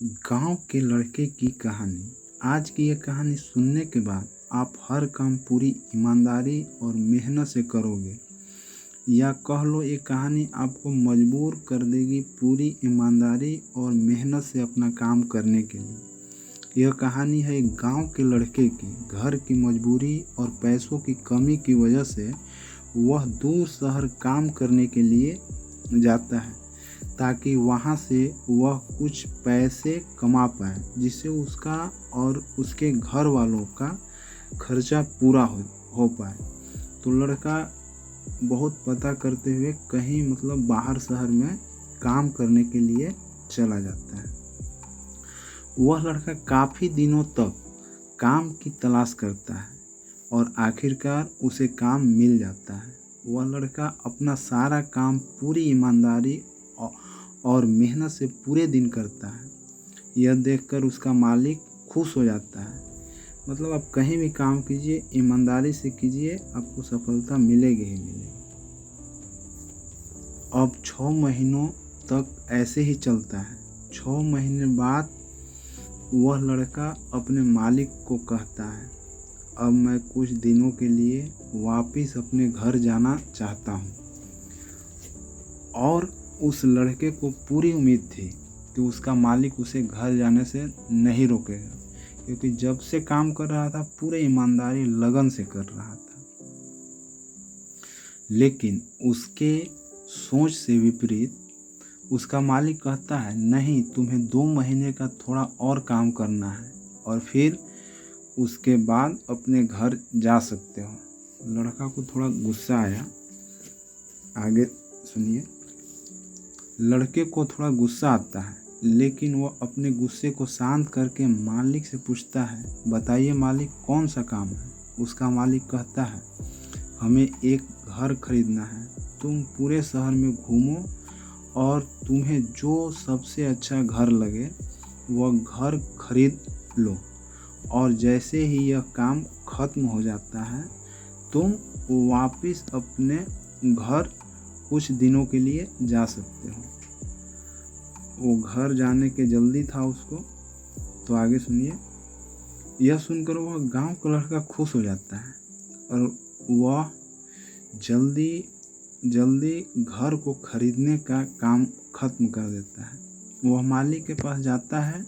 गांव के लड़के की कहानी। आज की ये कहानी सुनने के बाद आप हर काम पूरी ईमानदारी और मेहनत से करोगे, या कह लो ये कहानी आपको मजबूर कर देगी पूरी ईमानदारी और मेहनत से अपना काम करने के लिए। यह कहानी है एक गांव के लड़के की। घर की मजबूरी और पैसों की कमी की वजह से वह दूर शहर काम करने के लिए जाता है, ताकि वहाँ से वह कुछ पैसे कमा पाए, जिससे उसका और उसके घर वालों का खर्चा पूरा हो पाए। तो लड़का बहुत पता करते हुए कहीं बाहर शहर में काम करने के लिए चला जाता है। वह लड़का काफ़ी दिनों तक काम की तलाश करता है और आखिरकार उसे काम मिल जाता है। वह लड़का अपना सारा काम पूरी ईमानदारी और मेहनत से पूरे दिन करता है। यह देखकर उसका मालिक खुश हो जाता है। आप कहीं भी काम कीजिए, ईमानदारी से कीजिए, आपको सफलता मिलेगी ही मिलेगी। अब 6 महीनों तक ऐसे ही चलता है। 6 महीने बाद वह लड़का अपने मालिक को कहता है, अब मैं कुछ दिनों के लिए वापस अपने घर जाना चाहता हूँ। और उस लड़के को पूरी उम्मीद थी कि उसका मालिक उसे घर जाने से नहीं रोकेगा, क्योंकि जब से काम कर रहा था पूरे ईमानदारी लगन से कर रहा था। लेकिन उसके सोच से विपरीत उसका मालिक कहता है, नहीं, तुम्हें 2 महीने का थोड़ा और काम करना है और फिर उसके बाद अपने घर जा सकते हो। लड़का को थोड़ा गुस्सा आया। आगे सुनिए। लड़के को थोड़ा गुस्सा आता है, लेकिन वह अपने गुस्से को शांत करके मालिक से पूछता है, बताइए मालिक, कौन सा काम है। उसका मालिक कहता है, हमें एक घर खरीदना है। तुम पूरे शहर में घूमो और तुम्हें जो सबसे अच्छा घर लगे वह घर खरीद लो, और जैसे ही यह काम खत्म हो जाता है तुम वापस अपने घर कुछ दिनों के लिए जा सकते हो। वो घर जाने के जल्दी था उसको। तो आगे सुनिए। यह सुनकर वह गांव का लड़का खुश हो जाता है और वह जल्दी जल्दी घर को खरीदने का काम खत्म कर देता है। वह मालिक के पास जाता है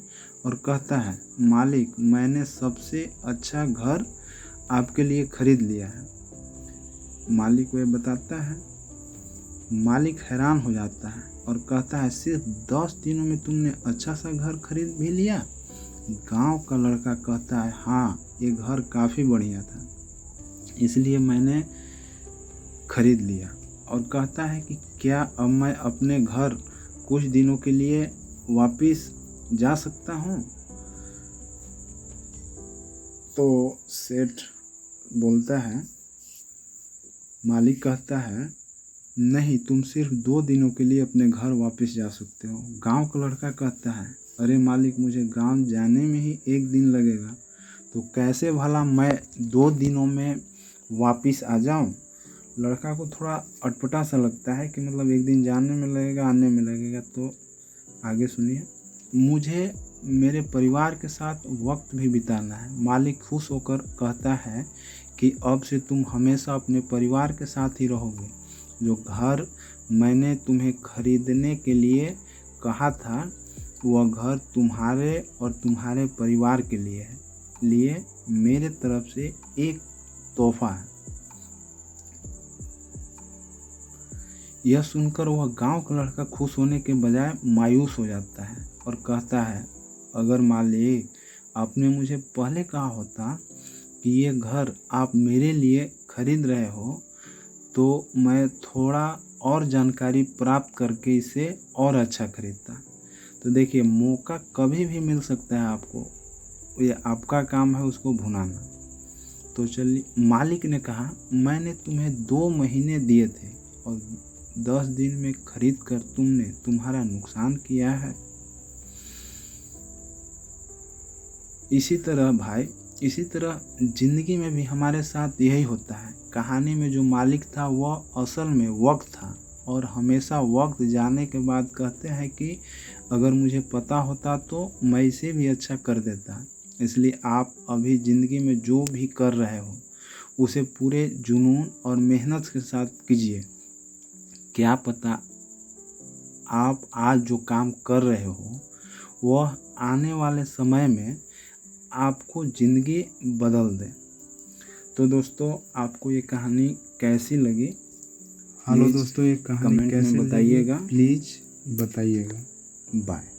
और कहता है, मालिक, मैंने सबसे अच्छा घर आपके लिए खरीद लिया है। मालिक को यह बताता है। मालिक हैरान हो जाता है और कहता है, सिर्फ 10 दिनों में तुमने अच्छा सा घर खरीद भी लिया। गांव का लड़का कहता है, हाँ, ये घर काफ़ी बढ़िया था, इसलिए मैंने खरीद लिया। और कहता है कि क्या अब मैं अपने घर कुछ दिनों के लिए वापस जा सकता हूँ। तो सेठ बोलता है, मालिक कहता है, नहीं, तुम सिर्फ 2 दिनों के लिए अपने घर वापस जा सकते हो। गांव का लड़का कहता है, अरे मालिक, मुझे गांव जाने में ही 1 दिन लगेगा, तो कैसे भला मैं 2 दिनों में वापस आ जाऊं। लड़का को थोड़ा अटपटा सा लगता है कि 1 दिन जाने में लगेगा, आने में लगेगा। तो आगे सुनिए। मुझे मेरे परिवार के साथ वक्त भी बिताना है। मालिक खुश होकर कहता है कि अब से तुम हमेशा अपने परिवार के साथ ही रहोगे। जो घर मैंने तुम्हें खरीदने के लिए कहा था वह घर तुम्हारे और तुम्हारे परिवार के लिए मेरे तरफ से एक तोहफा है। यह सुनकर वह गांव का लड़का खुश होने के बजाय मायूस हो जाता है और कहता है, अगर मालिक, आपने मुझे पहले कहा होता कि ये घर आप मेरे लिए खरीद रहे हो, तो मैं थोड़ा और जानकारी प्राप्त करके इसे और अच्छा खरीदता। तो देखिए, मौका कभी भी मिल सकता है आपको, ये आपका काम है उसको भुनाना। तो चलिए। मालिक ने कहा, मैंने तुम्हें 2 महीने दिए थे और 10 दिन में खरीद कर तुमने तुम्हारा नुकसान किया है। इसी तरह जिंदगी में भी हमारे साथ यही होता है। कहानी में जो मालिक था वह असल में वक्त था, और हमेशा वक्त जाने के बाद कहते हैं कि अगर मुझे पता होता तो मैं इसे भी अच्छा कर देता। इसलिए आप अभी ज़िंदगी में जो भी कर रहे हो उसे पूरे जुनून और मेहनत के साथ कीजिए। क्या पता आप आज जो काम कर रहे हो वह आने वाले समय में आपको ज़िंदगी बदल दे। तो दोस्तों, आपको ये कहानी कैसी लगी? हेलो दोस्तों, ये कहानी कमेंट में कैसे बताइएगा। प्लीज़ बताइएगा। बाय।